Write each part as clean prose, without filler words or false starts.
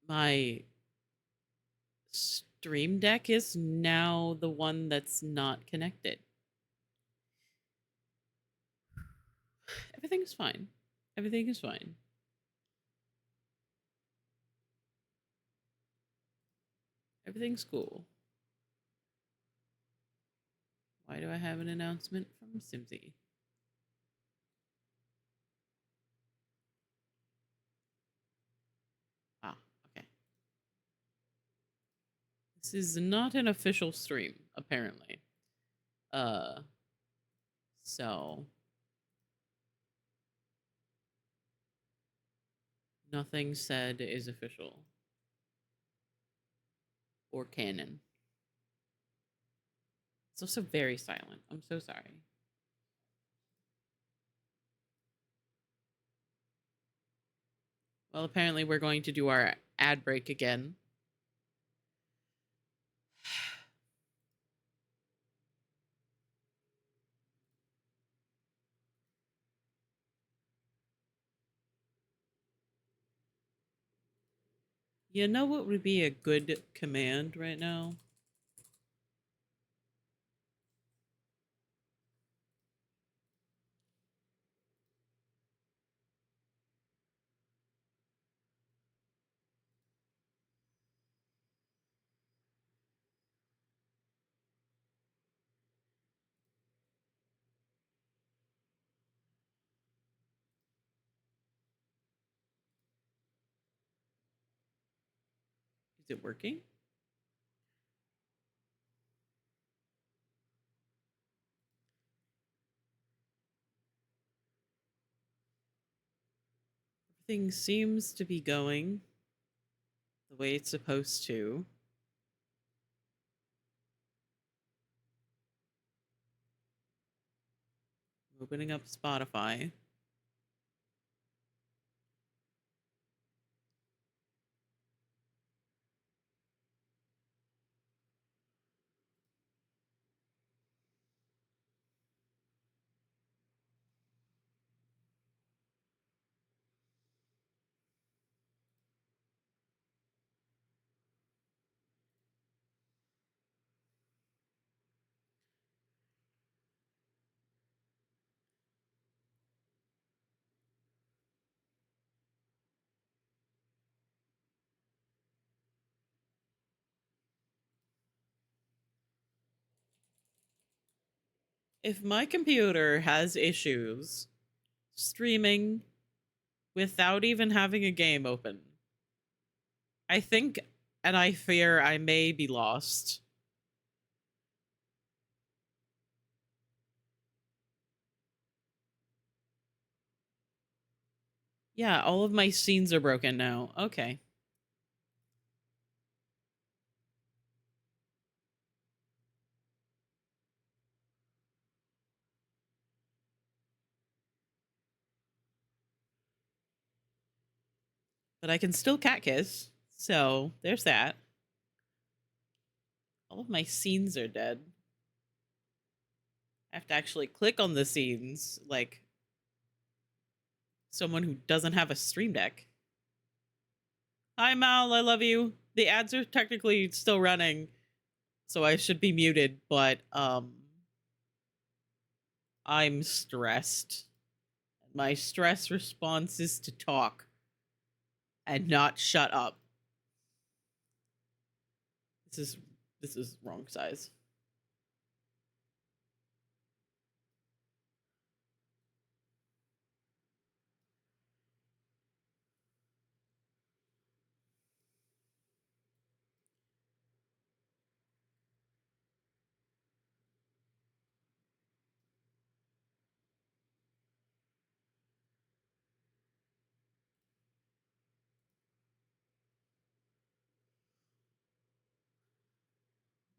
My Stream Deck is now the one that's not connected. Everything is fine. Everything is fine. Everything's cool. Why do I have an announcement from Simsy? Ah, okay. This is not an official stream, apparently. Uh, so nothing said is official or canon. It's also very silent. I'm so sorry. Well, apparently we're going to do our ad break again. You know what would be a good command right now? Is it working? Everything seems to be going the way it's supposed to. Opening up Spotify. If my computer has issues streaming without even having a game open, I think and I fear I may be lost. Yeah, all of my scenes are broken now. Okay. But I can still cat kiss. So there's that. All of my scenes are dead. I have to actually click on the scenes like someone who doesn't have a stream deck. Hi Mal, I love you. The ads are technically still running, so I should be muted, but I'm stressed. My stress response is to talk and not shut up. This is this is wrong size.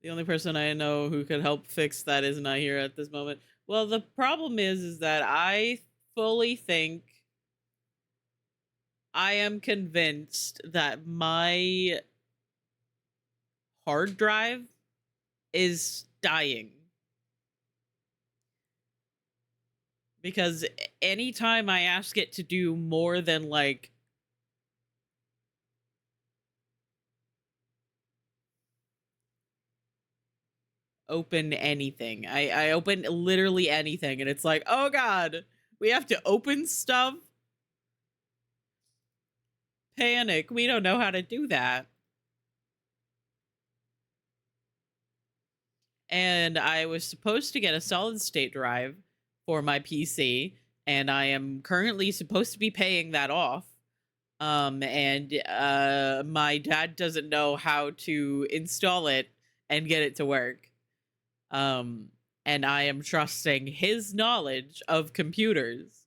The only person I know who could help fix that is not here at this moment. Well, the problem is that I fully think I am convinced that my hard drive is dying because anytime I ask it to do more than like open anything. I open literally anything, and it's like, oh god, we have to open stuff. Panic. We don't know how to do that. And I was supposed to get a solid state drive for my PC, and I am currently supposed to be paying that off. And my dad doesn't know how to install it and get it to work. Um, and I am trusting his knowledge of computers.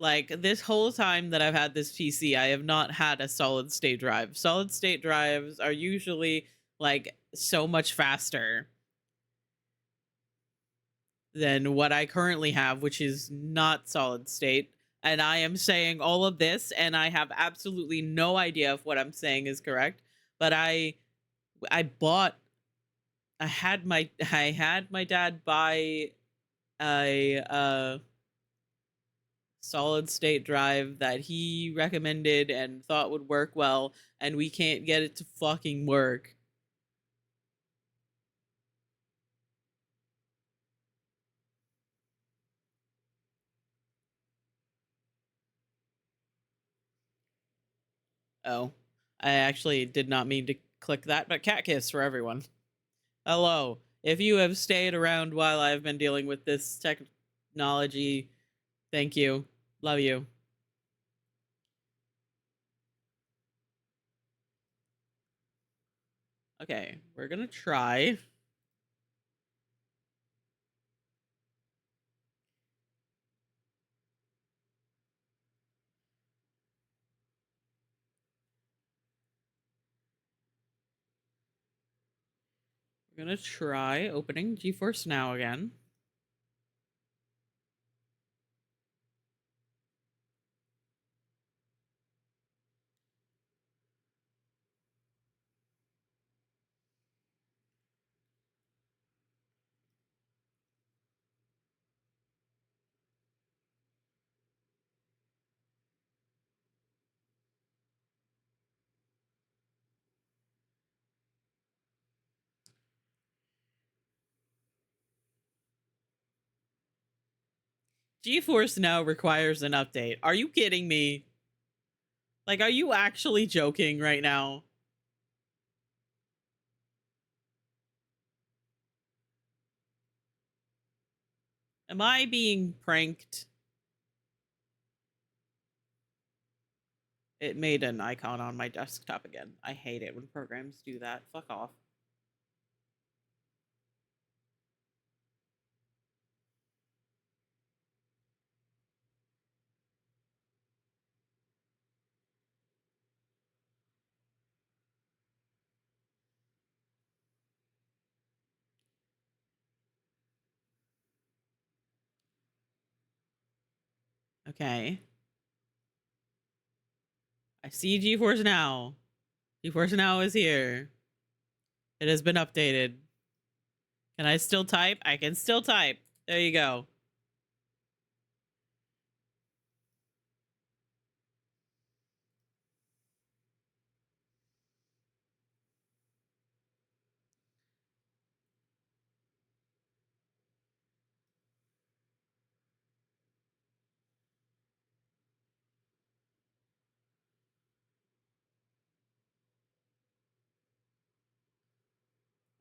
Like this whole time that I've had this PC, I have not had a solid state drive. Solid state drives are usually like so much faster than what I currently have, which is not solid state. And I am saying all of this, and I have absolutely no idea if what I'm saying is correct. But I bought I had my dad buy a solid state drive that he recommended and thought would work well, and we can't get it to fucking work. Oh, I actually did not mean to click that, but cat kiss for everyone. Hello. If you have stayed around while I've been dealing with this technology, thank you. Love you. Okay, we're gonna try. We're gonna try opening GeForce Now again. GeForce Now requires an update. Are you kidding me? Like, are you actually joking right now? Am I being pranked? It made an icon on my desktop again. I hate it when programs do that. Fuck off. Okay. I see GeForce Now. GeForce Now is here. It has been updated. Can I still type? I can still type. There you go.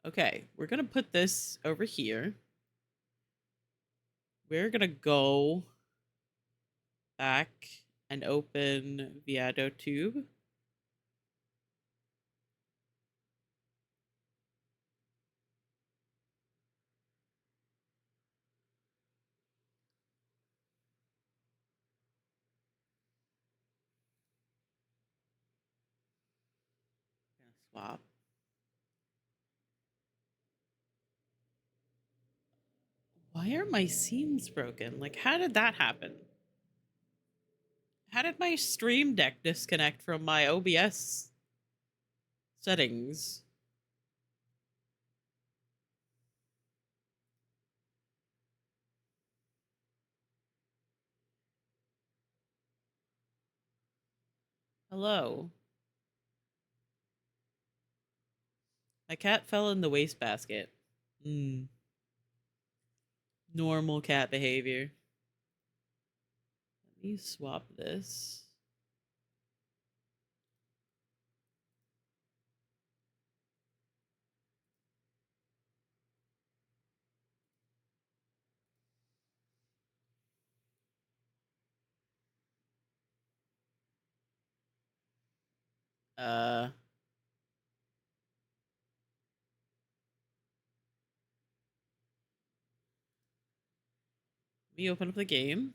Okay, we're gonna put this over here. We're gonna go back and open ViadoTube. Swap. Why are my scenes broken? Like, how did that happen? How did my Stream Deck disconnect from my OBS settings? Hello. My cat fell in the wastebasket. Hmm. Normal cat behavior. Let me swap this. Uh, Let me open up the game.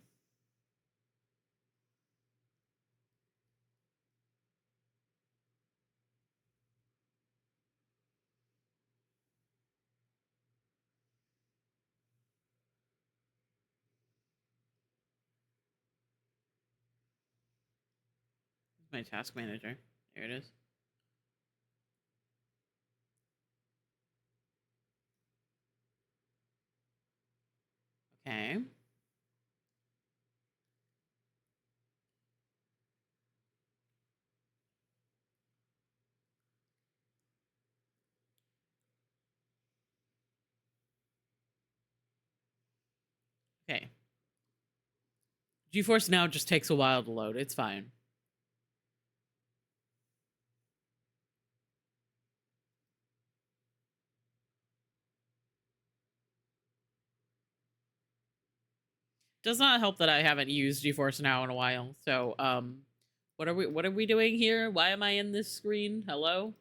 My task manager. There it is. Okay. Okay. GeForce Now just takes a while to load. It's fine. Does not help that I haven't used GeForce Now in a while. So, what are we doing here? Why am I in this screen? Hello?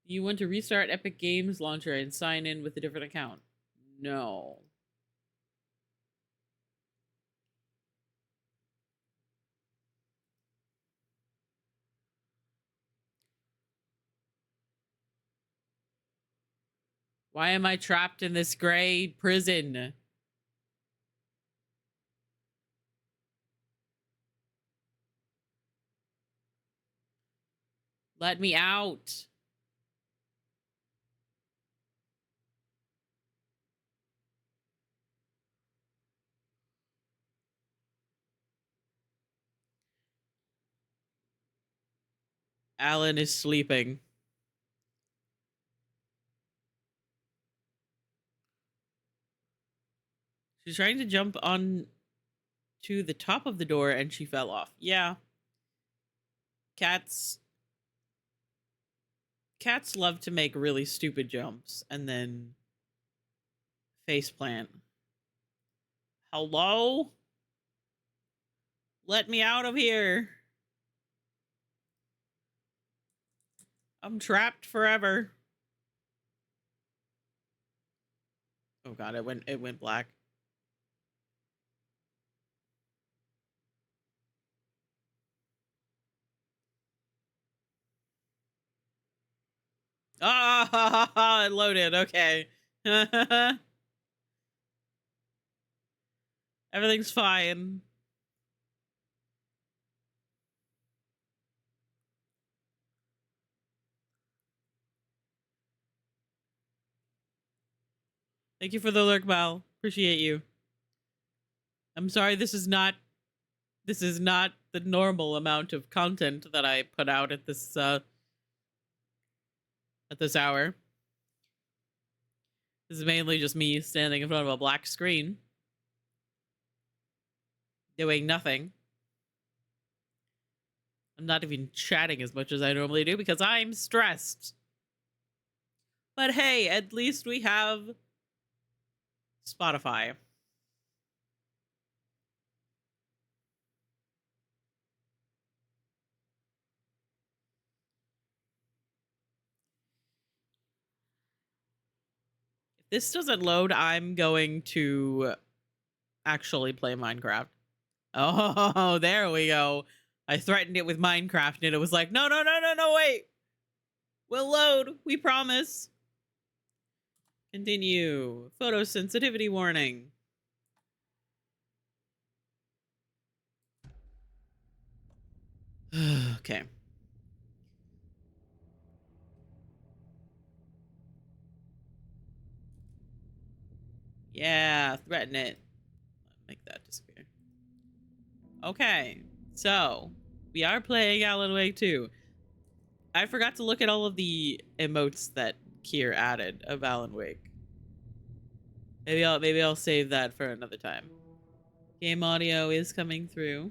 You want to restart Epic Games Launcher and sign in with a different account? No. Why am I trapped in this gray prison? Let me out. Alan is sleeping. She's trying to jump on to the top of the door and she fell off. Yeah. Cats cats love to make really stupid jumps and then faceplant. Hello? Let me out of here. I'm trapped forever. Oh god, it went black. Ah, it loaded. Okay. Everything's fine. Thank you for the lurk, Mal. Appreciate you. I'm sorry this is not the normal amount of content that I put out at this hour. This is mainly just me standing in front of a black screen doing nothing. I'm not even chatting as much as I normally do because I'm stressed. But hey, at least we have Spotify. If this doesn't load, I'm going to actually play Minecraft. Oh, there we go. I threatened it with Minecraft and it was like, no, no, no, no, no, wait. We'll load. We promise. Continue. Photosensitivity warning. Okay. Yeah, threaten it. Make that disappear. Okay. So, We are playing Alan Wake 2. I forgot to look at all of the emotes that Kier added of Alan Wake. Maybe I'll save that for another time. Game audio is coming through.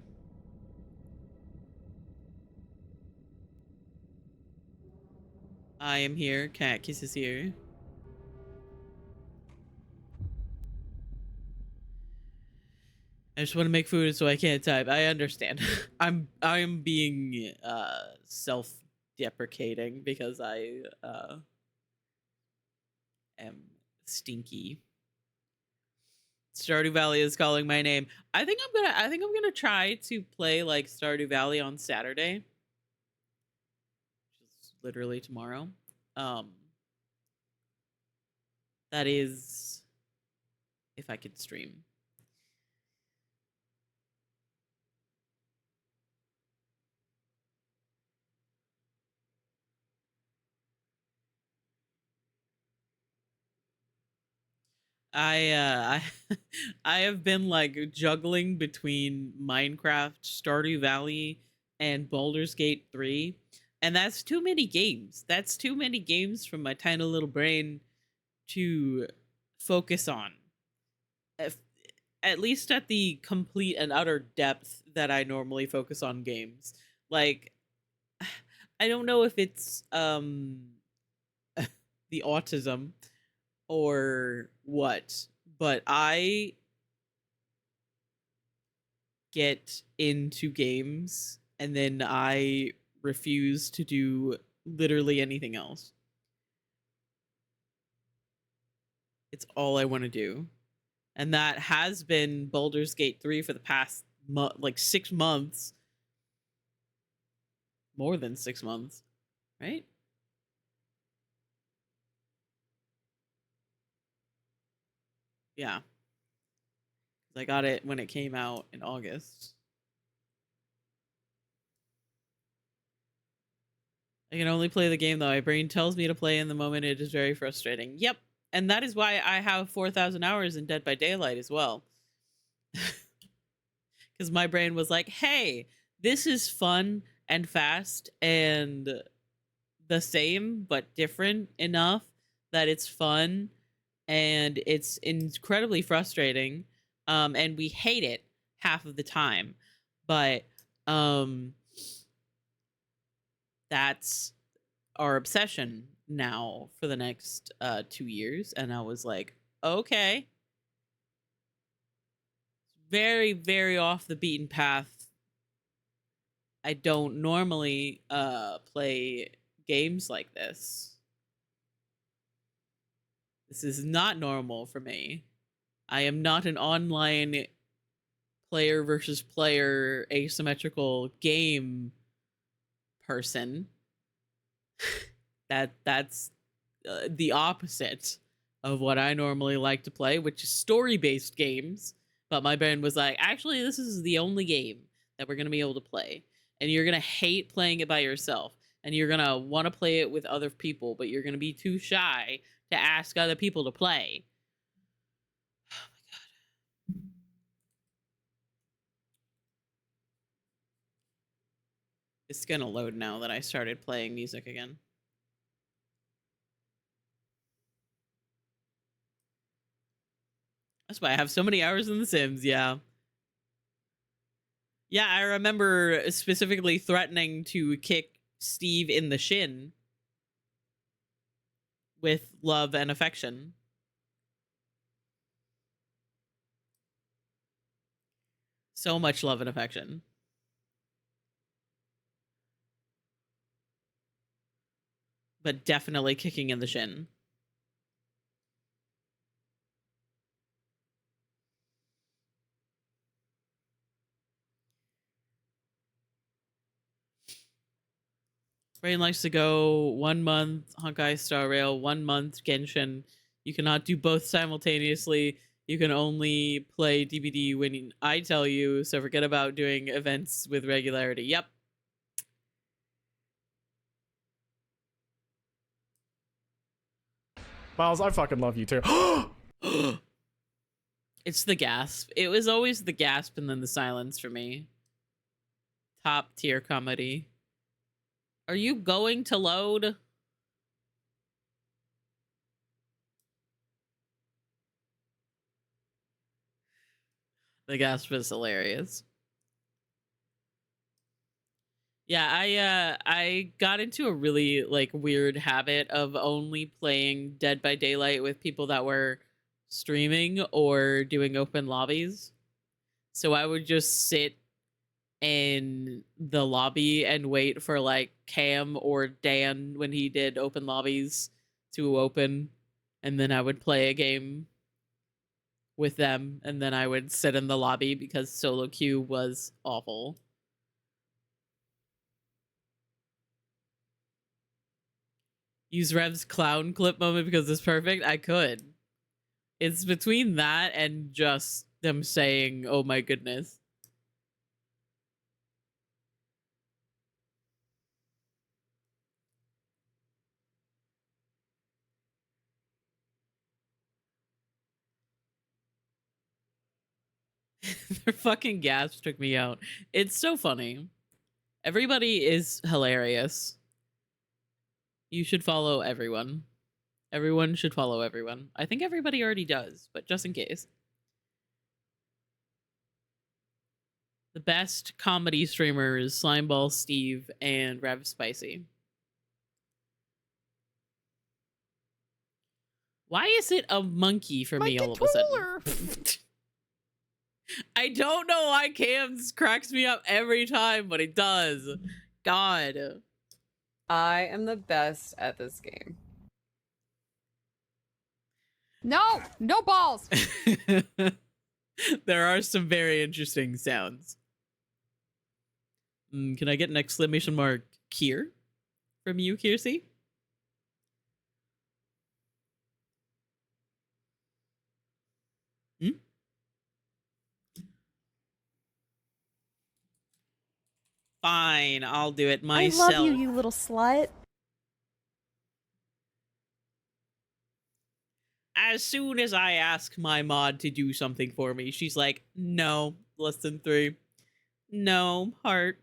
I am here. Cat Kiss is here. I just want to make food so I can't type. I understand. I'm being self-deprecating because I am stinky. Stardew Valley is calling my name. I think I'm gonna try to play like Stardew Valley on Saturday. Which is literally tomorrow. That is if I could stream. I I have been like juggling between Minecraft, Stardew Valley, and Baldur's Gate 3, and that's too many games. That's too many games from my tiny little brain to focus on. If, at least at the complete and utter depth that I normally focus on games. Like I don't know if it's the autism or what, but I get into games and then I refuse to do literally anything else. It's all I want to do. And that has been Baldur's Gate 3 for the past like 6 months. More than 6 months, right? Yeah. I got it when it came out in August. I can only play the game that my brain tells me to play in the moment. It is very frustrating. Yep. And that is why I have 4,000 hours in Dead by Daylight as well. Because my brain was like, hey, this is fun and fast and the same, but different enough that it's fun and it's incredibly frustrating. And we hate it half of the time. But that's our obsession now for the next 2 years. And I was like, okay. Very, very off the beaten path. I don't normally play games like this. This is not normal for me. I am not an online player versus player asymmetrical game person. That's the opposite of what I normally like to play, which is story-based games. But my brain was like, actually, this is the only game that we're going to be able to play. And you're going to hate playing it by yourself. And you're going to want to play it with other people, but you're going to be too shy to ask other people to play. Oh my god. It's going to load now that I started playing music again. That's why I have so many hours in The Sims, yeah. Yeah, I remember specifically threatening to kick Steve in the shin with love and affection. So much love and affection. But definitely kicking in the shin. Brain likes to go 1 month Honkai Star Rail, 1 month Genshin. You cannot do both simultaneously. You can only play DBD when I tell you, so forget about doing events with regularity. Yep. Miles, I fucking love you too. It's the gasp. It was always the gasp and then the silence for me. Top tier comedy. Are you going to load? The gasp is hilarious. Yeah, I got into a really like weird habit of only playing Dead by Daylight with people that were streaming or doing open lobbies. So I would just sit in the lobby and wait for like Cam or Dan when he did open lobbies to open, and then I would play a game with them, and then I would sit in the lobby because solo queue was awful. Use Rev's clown clip moment because it's perfect. I could. It's between that and just them saying, "Oh my goodness." Their fucking gasps took me out. It's so funny. Everybody is hilarious. You should follow everyone. Everyone should follow everyone. I think everybody already does, but just in case. The best comedy streamers, Slimeball Steve and Rev Spicy. Why is it a monkey for me all of a sudden? I don't know why Cam's cracks me up every time, but it does. God. I am the best at this game. No! No balls! There are some very interesting sounds. Can I get an exclamation mark Kier from you, Kiersey? Fine, I'll do it myself. I love you, you little slut. As soon as I ask my mod to do something for me, she's like, no, less than 3. No, heart.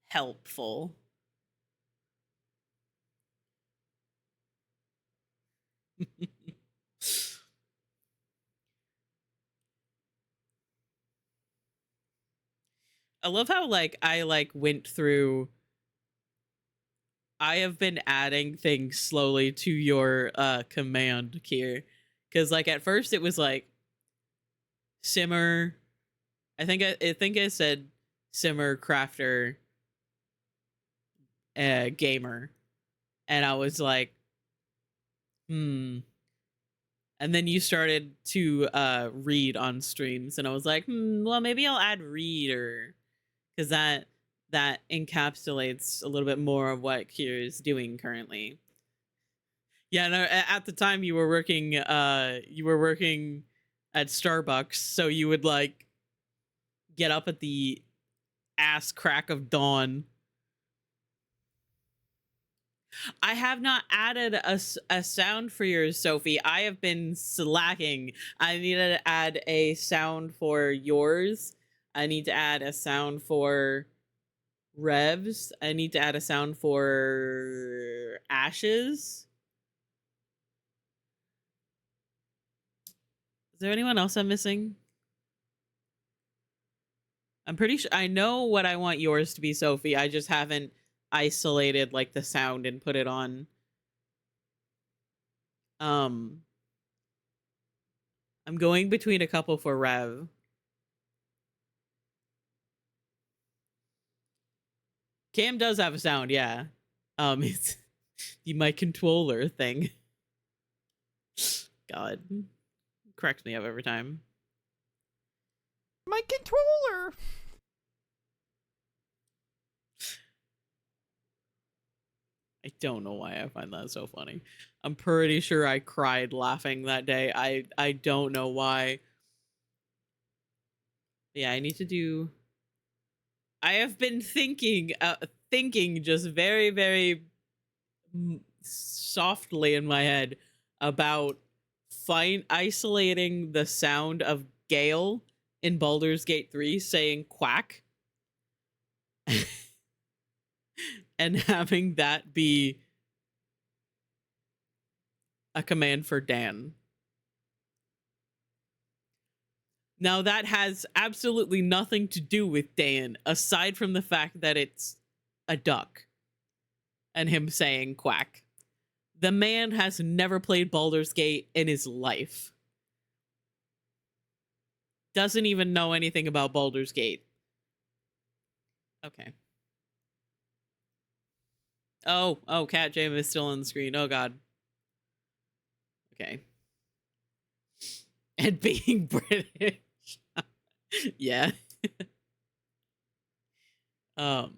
Helpful. I love how I went through. I have been adding things slowly to your command here, because like at first it was like simmer. I think I said simmer crafter gamer, and I was like, and then you started to read on streams, and I was like, well, maybe I'll add reader, because that encapsulates a little bit more of what Kier is doing currently. Yeah, no, at the time you were working at Starbucks, so you would like get up at the ass crack of dawn. I have not added a sound for yours, Sophie. I have been slacking. I need to add a sound for yours. I need to add a sound for Revs. I need to add a sound for Ashes. Is there anyone else I'm missing? I'm pretty sure I know what I want yours to be, Sophie. I just haven't isolated like the sound and put it on. I'm going between a couple for Rev. Cam does have a sound, yeah. It's the my controller thing. God, cracks me up every time. My controller! I don't know why I find that so funny. I'm pretty sure I cried laughing that day. I don't know why. Yeah, I need to do. I have been thinking just very, very softly in my head about isolating the sound of Gale in Baldur's Gate 3 saying quack and having that be a command for Dan. Now, that has absolutely nothing to do with Dan, aside from the fact that it's a duck and him saying quack. The man has never played Baldur's Gate in his life. Doesn't even know anything about Baldur's Gate. Okay. Oh, Cat Jam is still on the screen. Oh, God. Okay. And being British. Yeah. Well,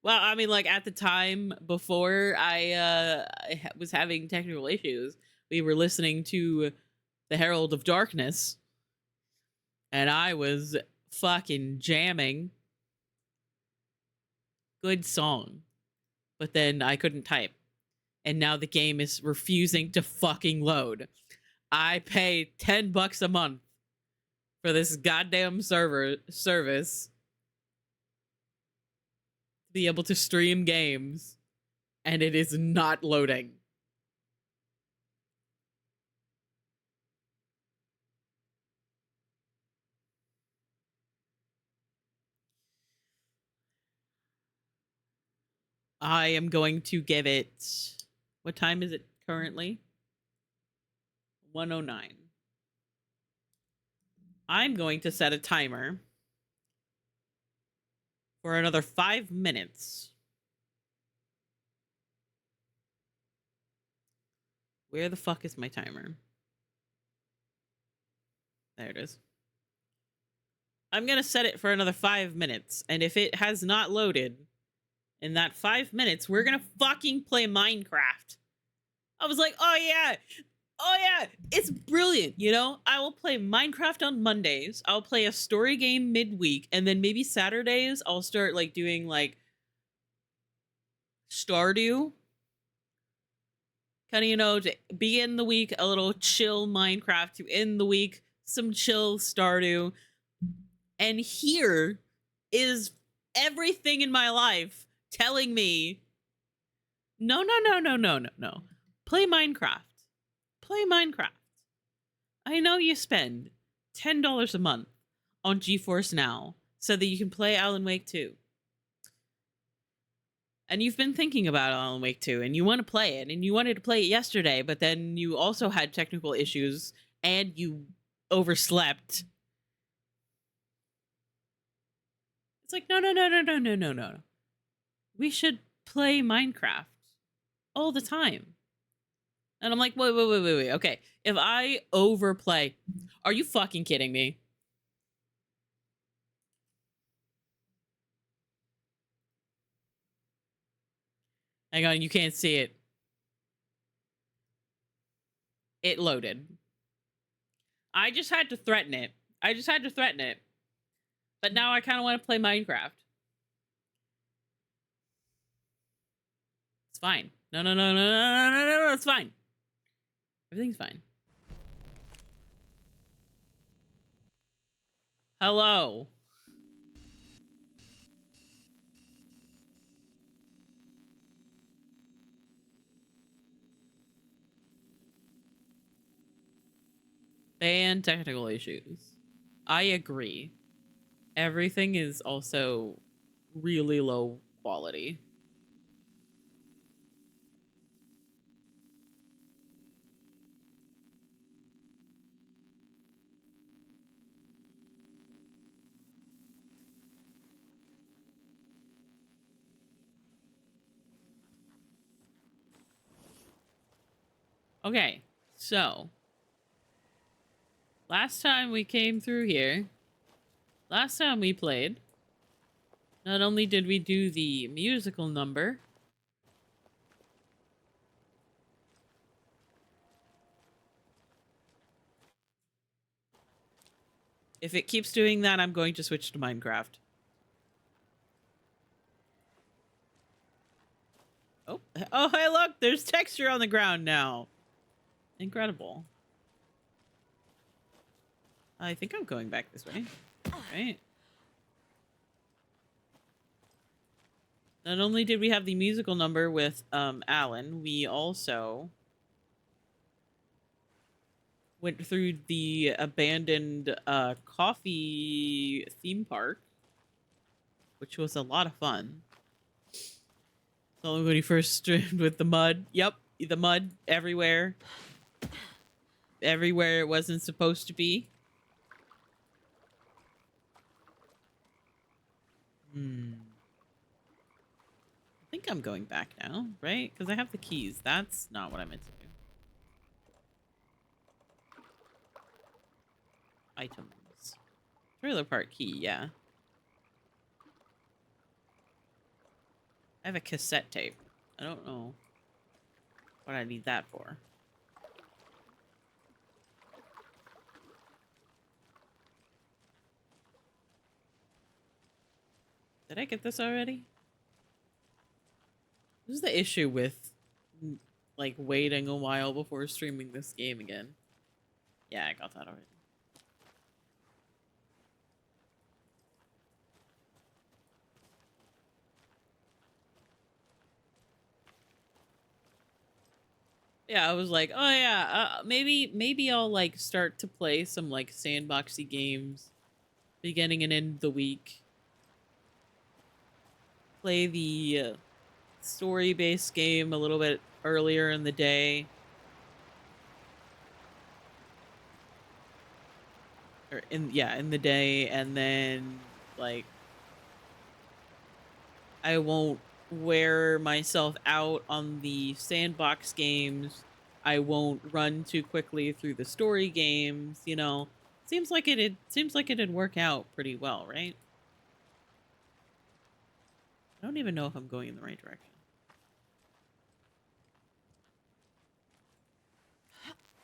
I mean, like, at the time before I was having technical issues, we were listening to The Herald of Darkness, and I was fucking jamming. Good song. But then I couldn't type. And now the game is refusing to fucking load. I pay $10 a month for this goddamn service to be able to stream games, and it is not loading. I am going to give it... What time is it currently? 1:09. I'm going to set a timer for another 5 minutes. Where the fuck is my timer? There it is. I'm going to set it for another 5 minutes, and if it has not loaded in that 5 minutes, we're going to fucking play Minecraft. I was like, oh yeah, it's brilliant, you know? I will play Minecraft on Mondays. I'll play a story game midweek, and then maybe Saturdays I'll start like doing like Stardew. Kind of, you know, to begin the week a little chill Minecraft, to end the week some chill Stardew. And here is everything in my life telling me, no. Play Minecraft. Play Minecraft. I know you spend $10 a month on GeForce Now so that you can play Alan Wake 2. And you've been thinking about Alan Wake 2, and you want to play it, and you wanted to play it yesterday, but then you also had technical issues, and you overslept. It's like, no. We should play Minecraft all the time. And I'm like, wait. Okay, if I overplay, are you fucking kidding me? Hang on, you can't see it. It loaded. I just had to threaten it. But now I kind of want to play Minecraft. It's fine. No, it's fine. Everything's fine. Hello. And technical issues. I agree. Everything is also really low quality. Okay, so last time we came through here, last time we played, not only did we do the musical number, if it keeps doing that, I'm going to switch to Minecraft. Oh, hey, look, there's texture on the ground now. Incredible. I think I'm going back this way. Right? Not only did we have the musical number with Alan, we also went through the abandoned coffee theme park, which was a lot of fun. So when he first streamed with the mud. Yep, the mud everywhere. Everywhere it wasn't supposed to be. I think I'm going back now, right? Because I have the keys. That's not what I meant to do. Items. Trailer park key, yeah. I have a cassette tape. I don't know what I need that for. Did I get this already? This is the issue with, like, waiting a while before streaming this game again. Yeah, I got that already. Yeah, I was like, oh yeah, maybe I'll like start to play some like sandboxy games beginning and end the week. Play the story-based game a little bit earlier in the day. Or in the day, and then like I won't wear myself out on the sandbox games. I won't run too quickly through the story games, you know. Seems like it'd work out pretty well, right? I don't even know if I'm going in the right direction.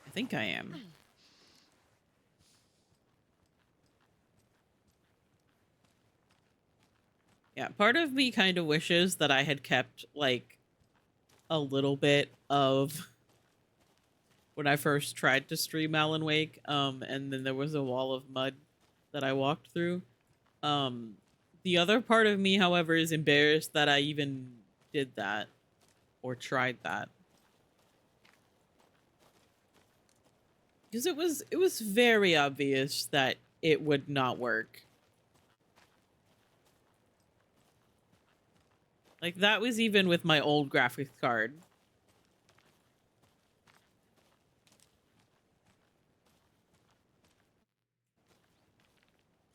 I think I am. Yeah, part of me kind of wishes that I had kept, like, a little bit of when I first tried to stream Alan Wake, and then there was a wall of mud that I walked through. The other part of me, however, is embarrassed that I even did that or tried that. Because it was very obvious that it would not work. Like, that was even with my old graphics card.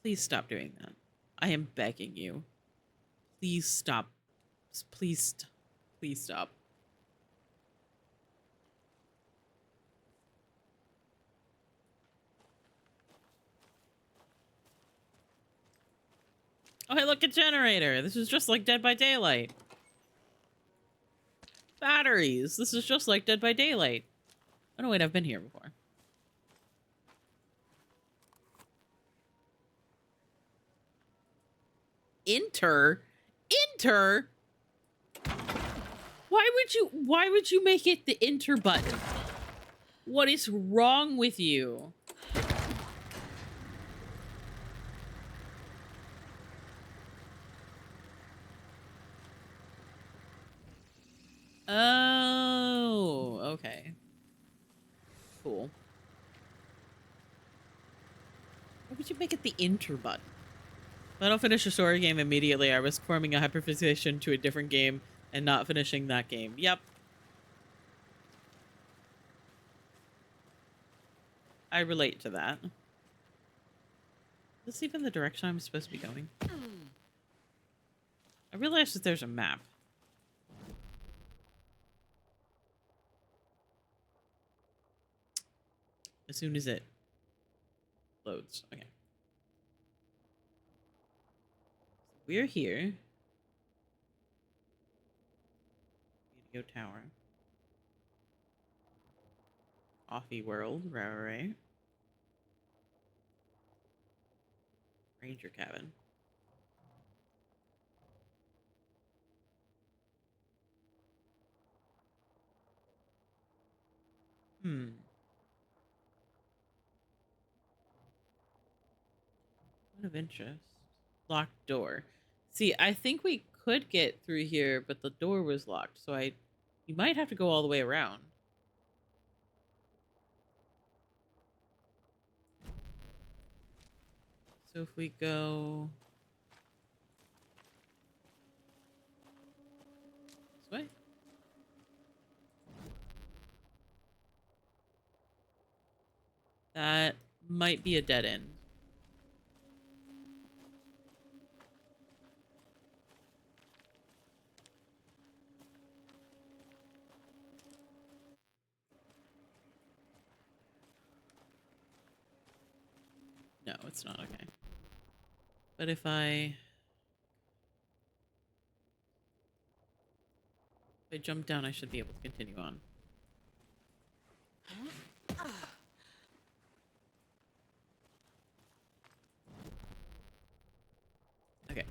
Please stop doing that. I am begging you. Please stop. Please, please stop. Oh, hey, look, a generator. This is just like Dead by Daylight. Batteries. This is just like Dead by Daylight. Oh, no, wait, I've been here before. Enter? Enter? Why would you make it the enter button? What is wrong with you? Oh, okay. Cool. Why would you make it the enter button? If I don't finish a story game immediately, I risk forming a hyperfixation to a different game and not finishing that game. Yep. I relate to that. Is this even the direction I'm supposed to be going? I realized that there's a map. As soon as it loads. Okay. We're here. Video tower. Coffee world. Right. Ranger cabin. Hmm. Of interest. Locked door. See, I think we could get through here, but the door was locked, so you might have to go all the way around. So if we go this way. That might be a dead end. No, it's not okay. But if I jump down, I should be able to continue on. Okay.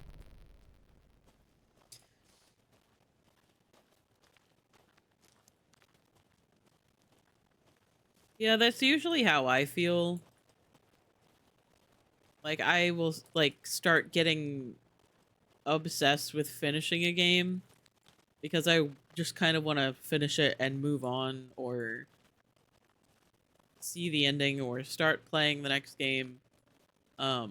Yeah, that's usually how I feel. Like, I will, like, start getting obsessed with finishing a game because I just kind of want to finish it and move on, or see the ending, or start playing the next game. I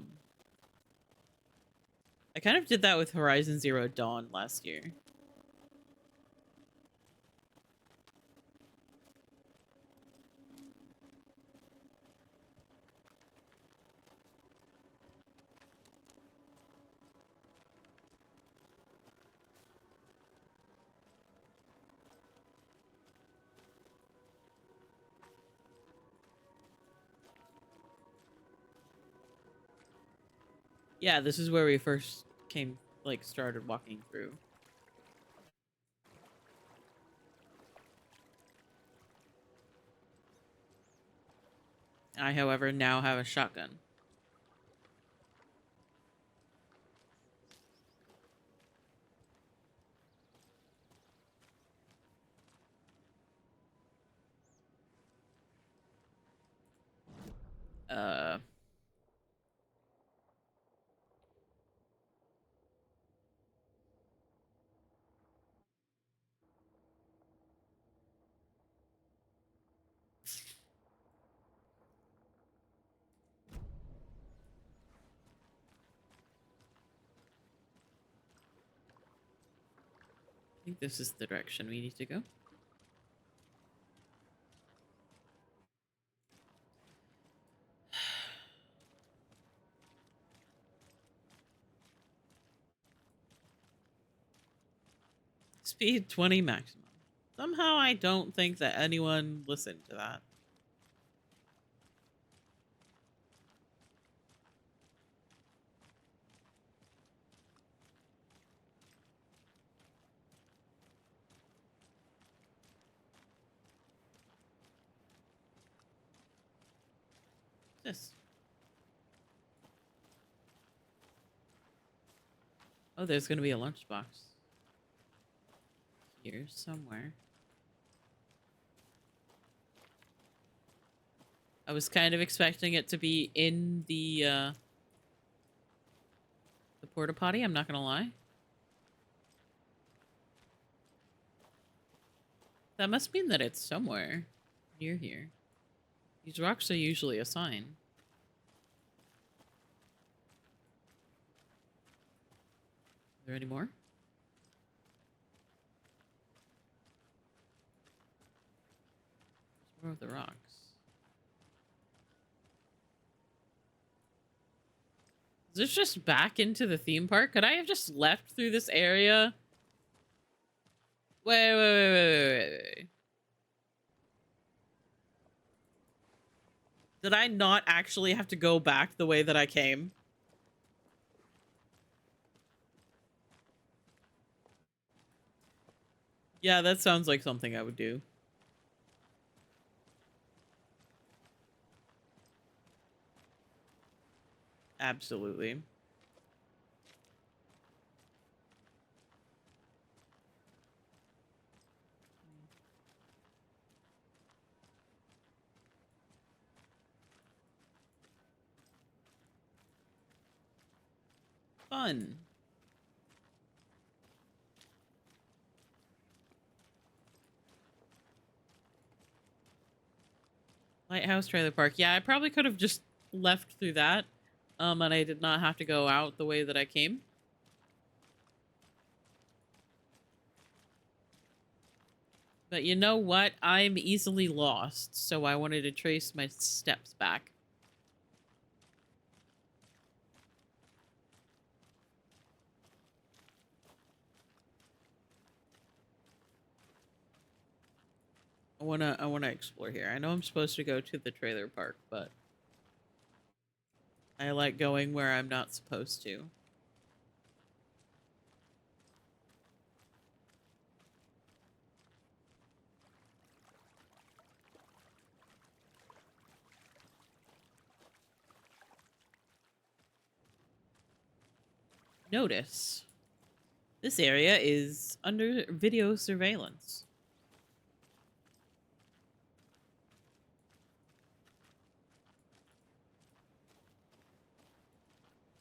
kind of did that with Horizon Zero Dawn last year. Yeah, this is where we first started walking through. I, however, now have a shotgun. Uh... I think this is the direction we need to go. Speed 20 maximum. Somehow I don't think that anyone listened to that. This. Oh, there's gonna be a lunchbox here somewhere. I was kind of expecting it to be in the porta potty, I'm not gonna lie. That must mean that it's somewhere near here. These rocks are usually a sign. Are there any more? There's more of the rocks. Is this just back into the theme park? Could I have just left through this area? Wait. Did I not actually have to go back the way that I came? Yeah, that sounds like something I would do. Absolutely. Fun. Lighthouse Trailer Park. Yeah, I probably could have just left through that. And I did not have to go out the way that I came. But you know what? I'm easily lost, so I wanted to trace my steps back. I wanna explore here. I know I'm supposed to go to the trailer park, but I like going where I'm not supposed to. Notice. This area is under video surveillance.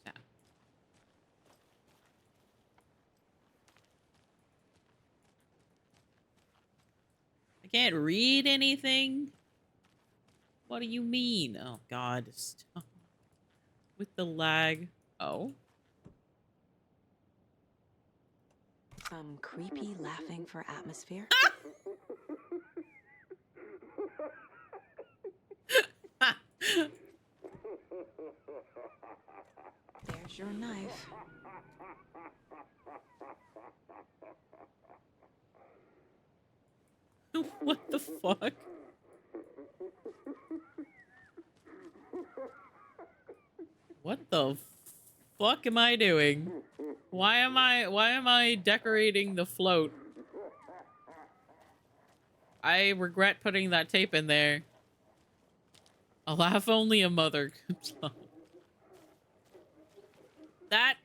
Yeah. I can't read anything? What do you mean? Oh, God. Stop. With the lag. Oh. Some creepy laughing for atmosphere. There's your knife. What the fuck? What the fuck am I doing? Why am I decorating the float? I regret putting that tape in there. A laugh only a mother could tell. That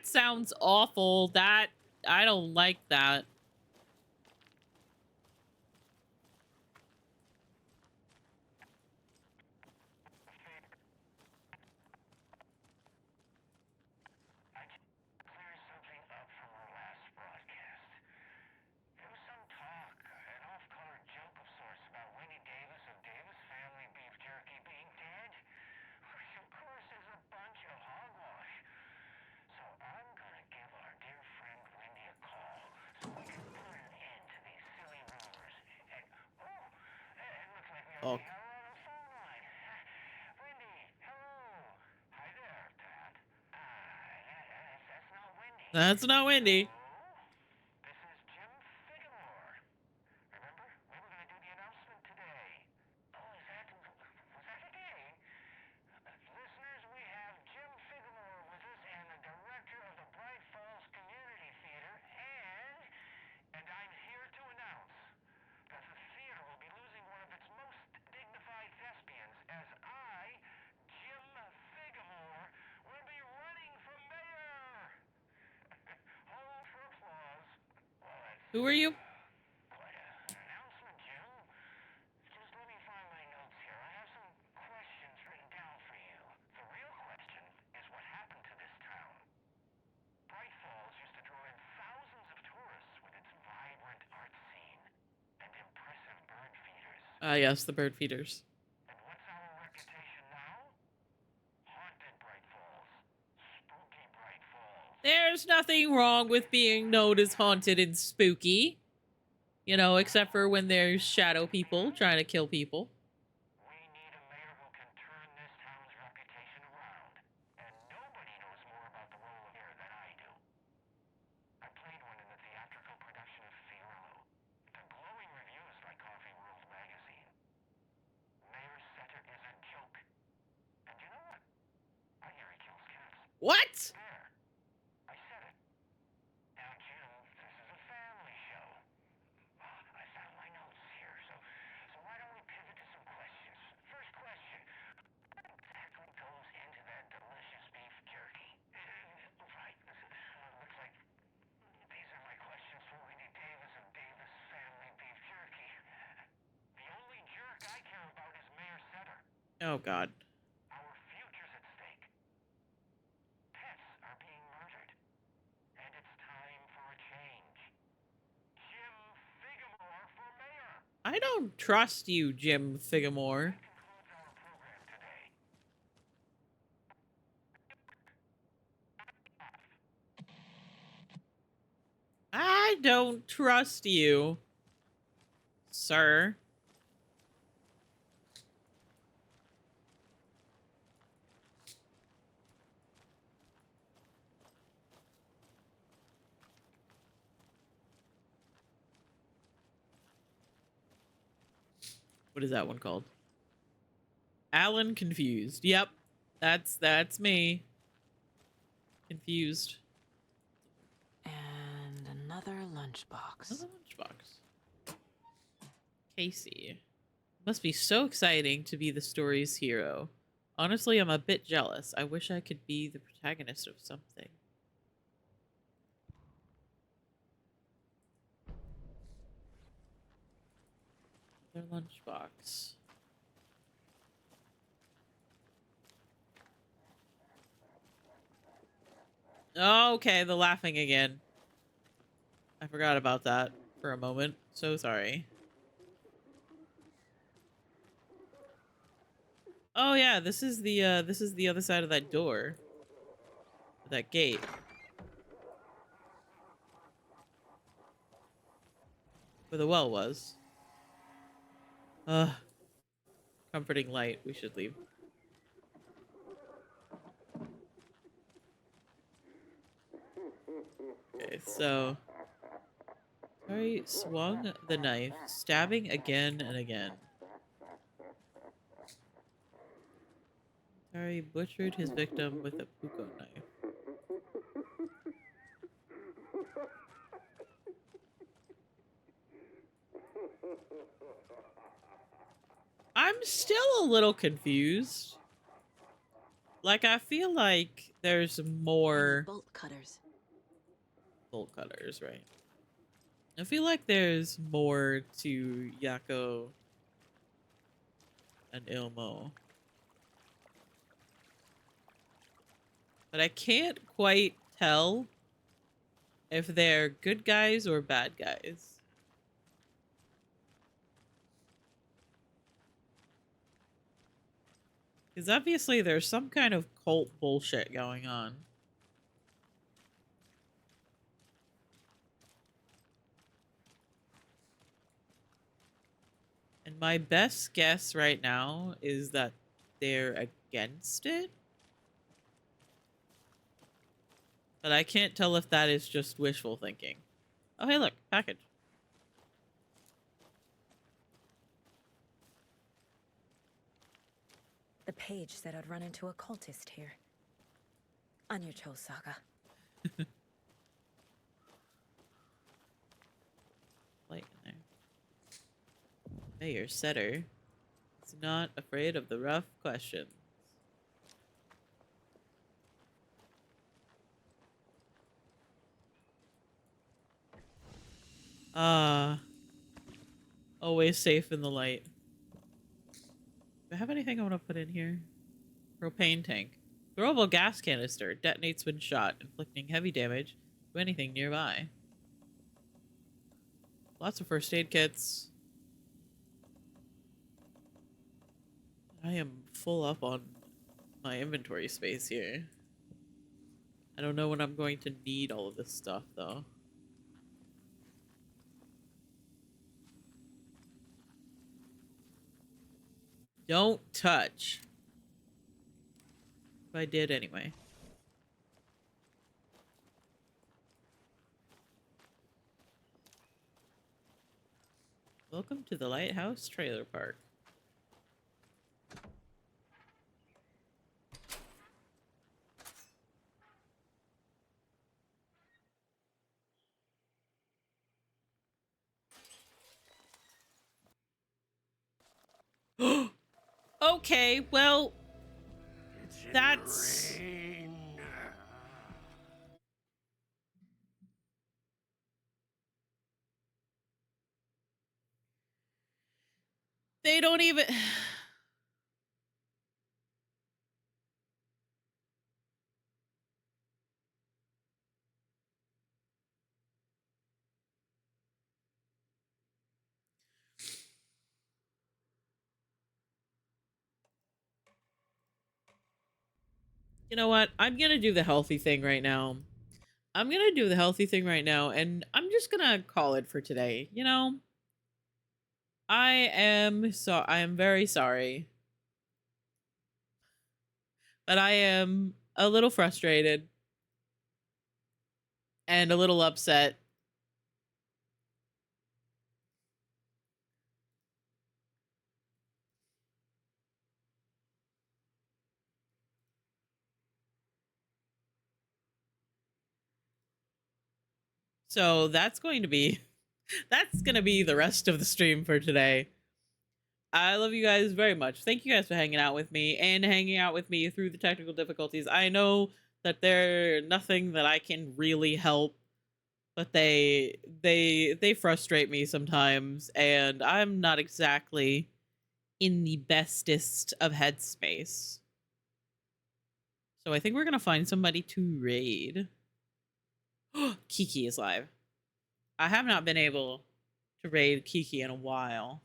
sounds awful. That I don't like that. Oh. That's not Wendy. Who are you? Ah, yes, the bird feeders. There's nothing wrong with being known as haunted and spooky. You know, except for when there's shadow people trying to kill people. What? Oh, God. I don't trust you, Jim Figamore. I don't trust you, sir. What is that one called? Alan confused. Yep. That's me. Confused. And another lunchbox. Another lunchbox. Casey. Must be so exciting to be the story's hero. Honestly, I'm a bit jealous. I wish I could be the protagonist of something. Another lunchbox. Okay, the laughing again. I forgot about that for a moment. So sorry. Oh yeah, this is the other side of that door. That gate. Where the well was. Comforting light. We should leave. Okay, so Harry swung the knife, stabbing again and again. Harry butchered his victim with a puko knife. I'm still a little confused. Like, I feel like there's more Bolt cutters. bolt cutters, right? I feel like there's more to Yako and Ilmo. But I can't quite tell if they're good guys or bad guys. Because obviously there's some kind of cult bullshit going on. And my best guess right now is that they're against it. But I can't tell if that is just wishful thinking. Oh, hey, look, package. The page said I'd run into a cultist here. On your Cho saga. Light in there. Mayor Setter is not afraid of the rough questions. Ah, always safe in the light. Do I have anything I want to put in here? Propane tank. Throwable gas canister. Detonates when shot, inflicting heavy damage to anything nearby. Lots of first aid kits. I am full up on my inventory space here. I don't know when I'm going to need all of this stuff, though. Don't touch. If I did anyway. Welcome to the Lighthouse Trailer Park. Okay, well, that's... They don't even... You know what? I'm gonna do the healthy thing right now. I'm gonna do the healthy thing right now, and I'm just gonna call it for today. You know, I am very sorry, but I am a little frustrated and a little upset. So that's gonna be the rest of the stream for today. I love you guys very much. Thank you guys for hanging out with me and hanging out with me through the technical difficulties. I know that they're nothing that I can really help, but they frustrate me sometimes, and I'm not exactly in the bestest of headspace. So I think we're gonna find somebody to raid. Kiki is live. I have not been able to raid Kiki in a while.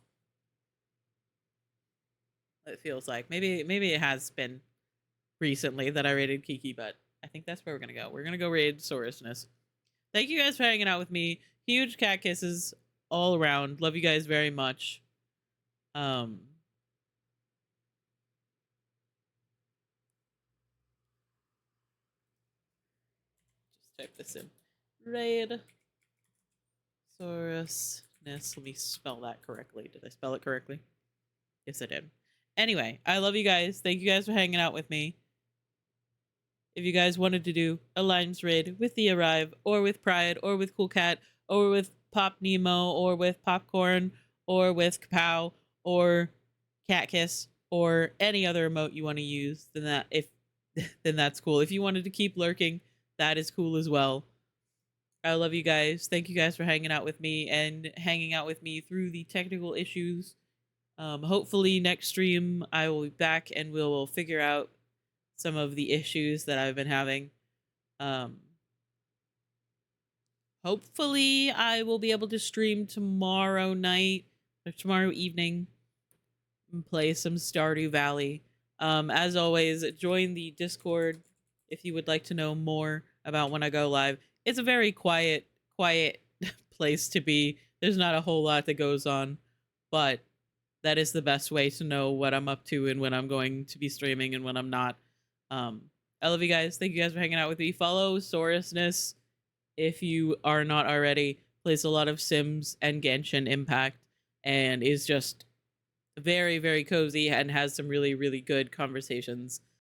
It feels like maybe it has been recently that I raided Kiki, but I think that's where we're gonna go. We're gonna go raid Sorosness. Thank you guys for hanging out with me. Huge cat kisses all around. Love you guys very much. Just type this in. Raid Sorosness. Let me spell that correctly. Did I spell it correctly? Yes, I did. Anyway, I love you guys. Thank you guys for hanging out with me. If you guys wanted to do a Lines raid with the Arrive, or with Pride, or with Cool Cat, or with Pop Nemo, or with Popcorn, or with Kapow, or Cat Kiss, or any other emote you want to use, then that's cool. If you wanted to keep lurking, that is cool as well. I love you guys. Thank you guys for hanging out with me and hanging out with me through the technical issues. Hopefully next stream I will be back and we'll figure out some of the issues that I've been having. Hopefully I will be able to stream tomorrow night or tomorrow evening and play some Stardew Valley. As always, join the Discord if you would like to know more about when I go live. It's a very quiet place to be. There's not a whole lot that goes on, but that is the best way to know what I'm up to and when I'm going to be streaming and when I'm not. I love you guys. Thank you guys for hanging out with me. Follow Sorosness if you are not already. Plays a lot of Sims and Genshin Impact and is just very, very cozy and has some really, really good conversations.